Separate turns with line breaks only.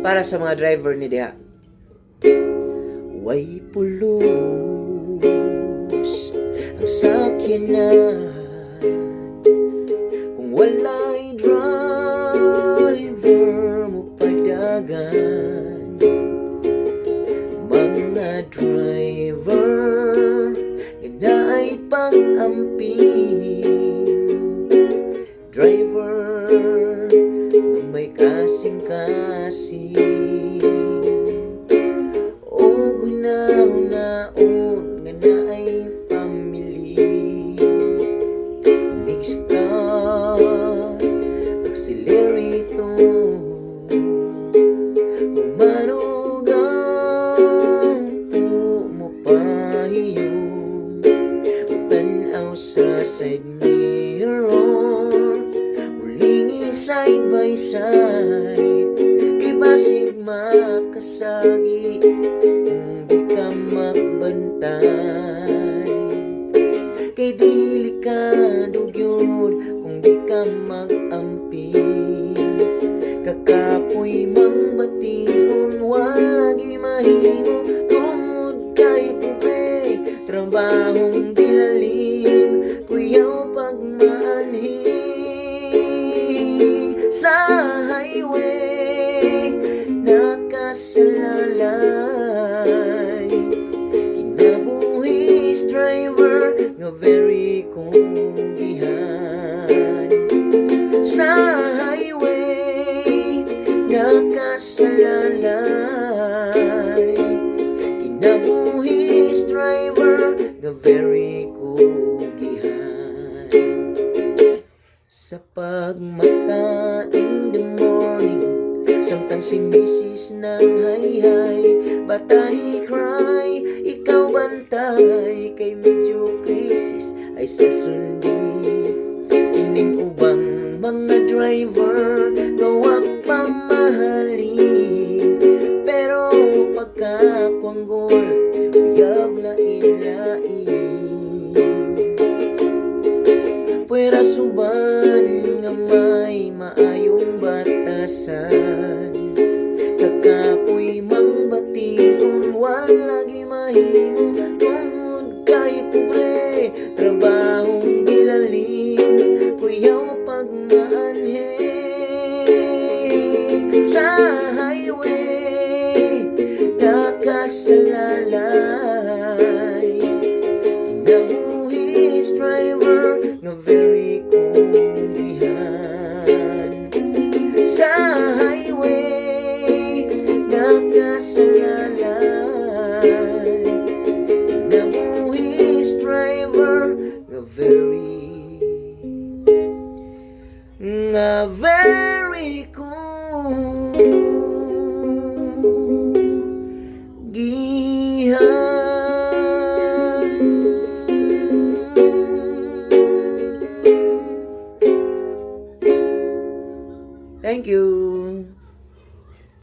para sa mga driver ni diha. Way pulos ang sakyanan kung wala'y driver mo padagan. Mga driver na ay pang-amping, driver na may kasing-kasing, o gunahon nga na ay family. Nag-start, accelerator, humanugang po mo pahiyong, utanaw sa side mirror, mulingi side by side, kay basig makasagi kung di ka magbantay, kay delikado yun kung di ka mag-amping. Kakapoy mang batingon walagi mahimo, tungod kay pobre trabahong dilalim, kuyaw pagmaanhing sa highway nakasalalay. Kinabuhis driver nga very kugihan sa highway nakasalalay. Kinabuhis driver nga very kugihan sa pagmata in the morning. Samtang si Mrs. nang hay-hay, batahi cry, ikaw bantay, kay medyo krisis ay sasundi. Ining ubang mga driver gawa pamahalin, pero pagkakuanggol uyab na ilain. Pwera suban nga may maayong batasan, kakapoy mang batingon walagi mahimo, tungod kay pobre trabahong dilalim, kuyaw pagmaanhing sa highway nakasalalay. Kinabuhis driver nga very kugihan sa highway nakasalalay. Kinabuhis driver nga very cool.